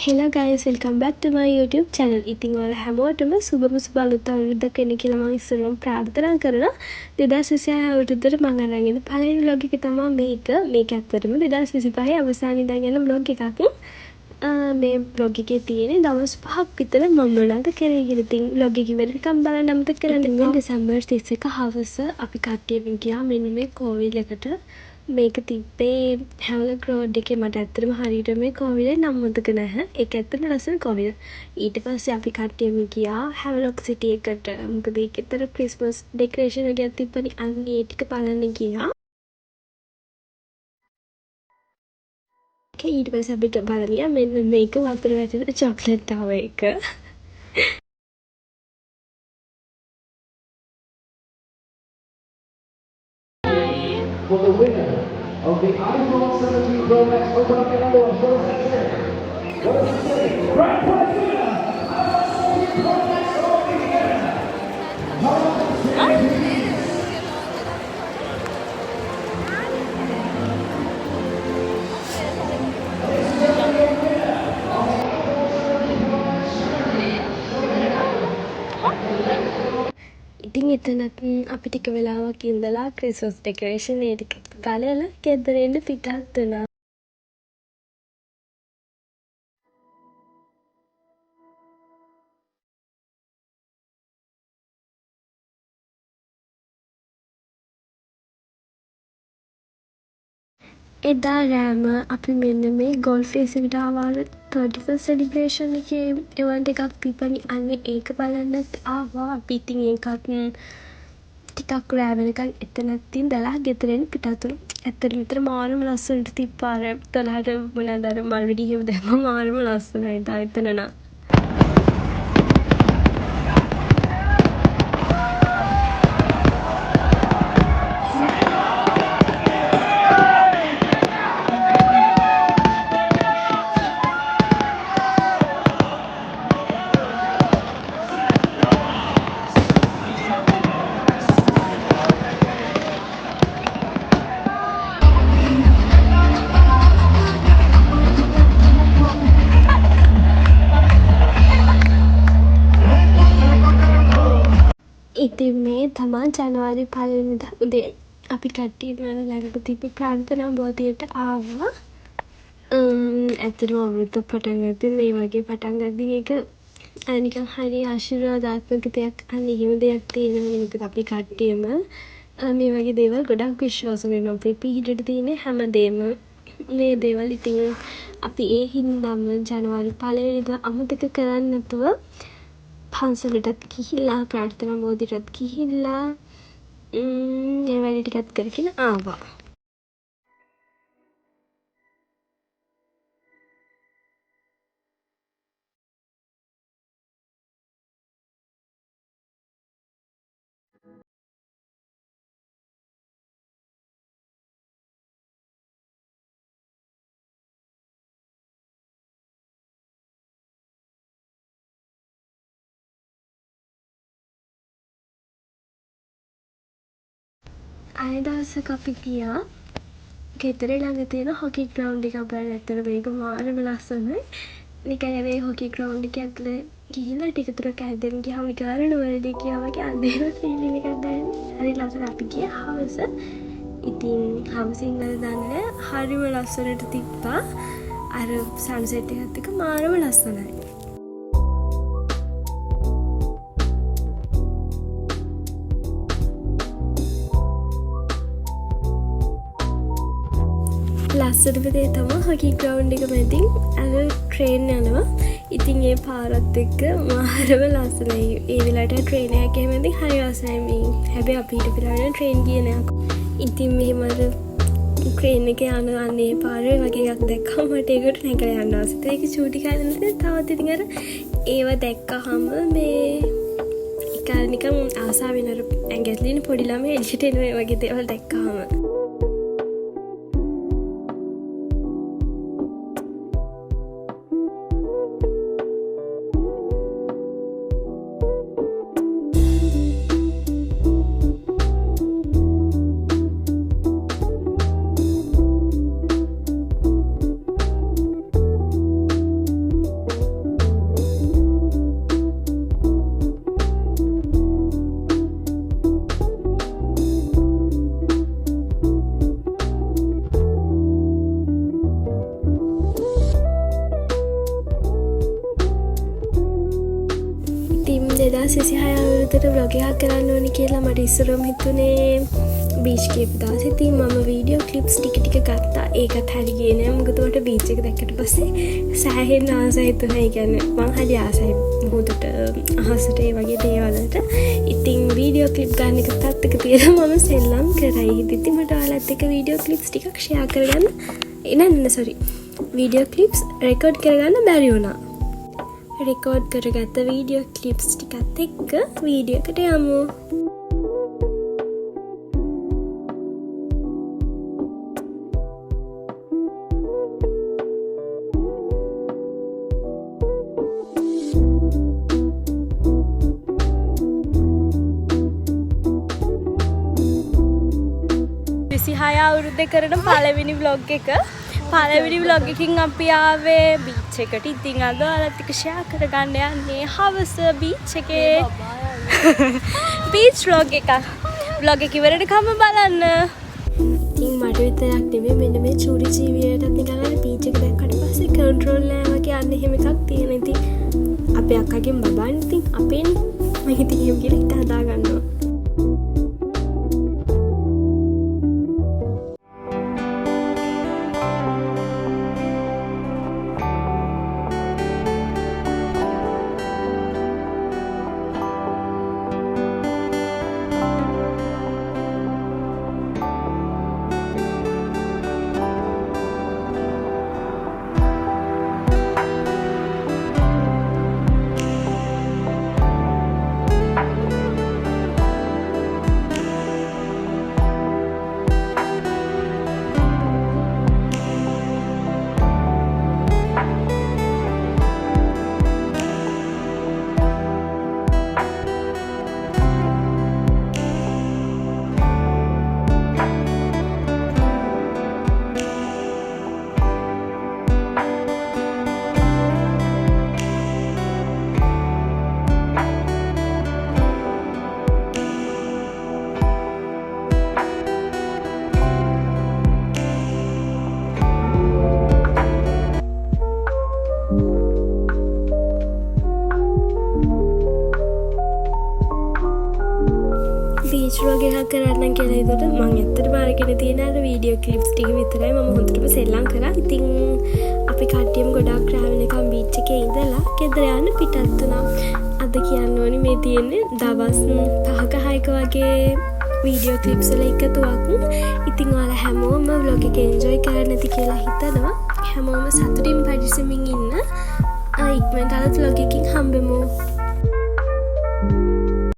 හෙලා guys welcome back ටු මයි YouTube channel. ඉතින් ඔයාලා හැමෝටම සුබම සුබ අලුත් අවුරුද්දක් වෙන්න කියලා මම ඉස්සරහම ප්‍රාර්ථනා කරනවා. 2026 අවුරුද්දට මම අරන් එන පළවෙනි vlog එක තමයි මේක. මේක ඇත්තටම 2025 අවසානයේ ඉඳන් යන vlog එකක්. මේ vlog එකේ තියෙන්නේ දවස් 5ක් විතර මම මොනවද කරේ කියලා. ඉතින් vlog එක ඉවරනකම් බලන්න අමතක කරන්න එපා. දෙසැම්බර් 31 හවස අපි කට්ටියම ගියා මෙන්න මේ කෝවිල් එකට. මේක තිබ්බේ හැවලක් රෝඩ් එකේ. මට ඇත්තටම හරියට මේ කෝවිලේ නම මතක නැහැ. ඒක ඇත්තටම ලස්සන කෝවිල. ඊට පස්සේ අපි කට්ටියම ගියා හැවලොක් සිටි එකට. මොකද ඒකෙතර ක්‍රිස්මස් ඩෙකොරේෂන් එකක් තිබ්බනේ. අන්න ඒ ටික බලන්න ගියා. ඊට පස්සේ අපිට බලන්න මෙන්න මේක වතුර වැටෙන චොක්ලට් ටවර් එක. For the winner of the iPhone 17 Pro Max, open up your number and show us that there. What does it say? Right prize winner, iPhone 17 Pro Max of the year. ඉතින් එතනත් අපි ටික වෙලාවක් ඉඳලා Christmas decoration ඒ ටික බලලා ගෙදර එන්න පිටත් වුණා. එදා රෑම අපි මෙන්න මේ ගෝල්ෆේස් එකට ආවා 31st සෙලිබ්‍රේෂන් එකේ එවන්ට් එකක් තිබ්බනේ. අන්න ඒක බලන්නත් ආවා. අපි ඉතින් ඒකත් ටිකක් රෑ වෙනකන් එතනත් ඉඳලා ගෙදර එන්න පිටත් වුණා. ඇත්තටම විතර මාරම ලස්සනට තිබ්බා. අර 12ට මොනවාද අර මල් වෙඩි එහෙම දැම්මම මාරම ලස්සනයි. එතන නම් ඉතින් මේ තමා ජනවාරි 1 වෙනිදා උදේ අපි කට්ටියම ළඟට තිබ්බ ප්‍රාර්ථනා බෝධියට ආවා. ඇත්තටම අවුරුද්ද පටන් ගත්තේ මේ වගේ පටන් ගද්දි ඒක නිකන් හරි ආශිර්වාදාත්මක දෙයක්. අන්න එහෙම දෙයක් තියෙනවා. මොකද අපි කට්ටියම මේ වගේ දේවල් ගොඩක් විශ්වාස කරනවා. අපේ පිහිටට තියෙන හැමදේම මේ දේවල්. ඉතින් අපි ඒ හින්දාම ජනවාරි 1 වෙනිදා අමතක කරන්නේ නැතුව පන්සලටත් ගිහිල්ලා ප්‍රාර්ථනා බෝධියටත් ගිහිල්ලා ඒ වැඩ ටිකත් කරගෙන ආවා. අය දවසක අපි ගියා ගෙදර ළඟ තියෙන හොකි ග්‍රවුන්ඩ් එකක් බලන්න. ඇත්තටම මේක මාරම ලස්සනයි. නිකන් අර ඒ හොකි ග්‍රවුන්ඩ් එකේ ඇතුලේ ගිහිල්ලා ටික දුරක් ඇවිදගෙන ගියාම නිකන් අර නුවරඑළිය ගියා වගේ අන්න එහෙම ෆීලිං එකක් දැනෙන්නේ. හරි ලස්සනයි. අපි ගියා හවස. ඉතින් හවස ඉඳලා දන්නේ හරිම ලස්සනට තිබ්බා. අර සන්සෙට් එකත් එක්ක මාරම ලස්සනයි. ලස්සනම දේ තමයි හොකි ග්‍රවුන්ඩ් එක මැදින් අර ට්‍රේන් යනවා. ඉතින් ඒ පාරත් එක්ක මාරම ලස්සනයි. ඒ වෙලාවට ට්‍රේන් එකක් එහෙම ඉතින් හරි ලස්සනයි. මේ හැබැයි අපි හිටපු වෙලාවට ට්‍රේන් ගියේ නෑ. ඉතින් මෙහෙම අර ට්‍රේන් එකේ යන අනේ පාරේ වගේ එකක් දැක්කම මට ඒකට නැගලා යන්න ආසයි. ඒක චූටි කාලේ තවත් ඉතින් අර ඒව දැක්කහම මේ ඒක නිකන් ආසාවෙන් අර ඇඟැස්ලින පොඩි ළමයි එළියට එන වගේ දේවල් දැක්කහම 2026 අවුරුද්දට vlog එකක් කරන්න ඕනි කියලා මට ඉස්සරම හිතුනේ බීච් කියපු දවසේ. ඉතින් මම වීඩියෝ ක්ලිප්ස් ටික ගත්තා. ඒකත් හරි ගියේ නෑ. මොකද උඩට බීච් එක දැක්කට පස්සේ සෑහෙන ආසයි හිතුණා. ඒ කියන්නේ මං හරි ආසයි මුහුදට අහසට ඒ වගේ දේවල්වලට. ඉතින් වීඩියෝ ක්ලිප් ගන්න එක තාත්තක තියලා මම සෙල්ලම් කරයි. ඉතින් මට ඔයාලත් එක්ක වීඩියෝ ක්ලිප්ස් ටිකක් ෂෙයා කරගන්න වීඩියෝ ක්ලිප්ස් රෙකෝඩ් කරගන්න බැරි වුණා. රෙකෝඩ් කරගත්ත වීඩියෝ ක්ලිප්ස් ටිකත් එක්ක වීඩියෝ එකට යමු. අවුරුද්දේ කරන පළවෙනි vlog එක. පළවෙනි vlog එකකින් අපි ආවේ බීච් එකට. ඉතින් අද ඔයාලත් එක්ක ෂෙයා කරගන්න යන්නේ හවස බීච් එකේ බීච් vlog එකක්. vlog එක ඉවරනකම් බලන්න. ඉතින් මට විතරක් නෙමෙයි මෙන්න මේ චූටි ජීවියටත් නිකන් බීච් එක දැක්කට පස්සේ කන්ට්‍රෝල් නෑ වගේ අන්න එහෙම එකක් තියෙන. ඉතින් අපේ අක්කගෙන් බබාන් ඉතින් අපේනේ මම ඉතින් එහෙම කියලා හිත හදා ගන්නවා. බීච් vlog එකක් කරන්න කියලා හිතුවට මම ඇත්තටම අරගෙන තියෙන අර වීඩියෝ ක්ලිප්ස් ටික විතරයි මම හොඳටම සෙල්ලම් කරා. ඉතින් අපි කට්ටියම ගොඩාක් රැවෙනකම් බීච් එකේ ඉඳලා ගෙදර යන්න පිටත් වුණා. අද කියන්න ඕනි මේ තියෙන්නේ දවස් 5ක 6ක වගේ වීඩියෝ ක්ලිප්ස් වල එකතුවක්. ඉතින් ඔයාලා හැමෝම vlog එක එන්ජොයි කරන්න ඇති කියලා හිතනවා. හැමෝම සතුටින් පරිස්සමින් ඉන්න.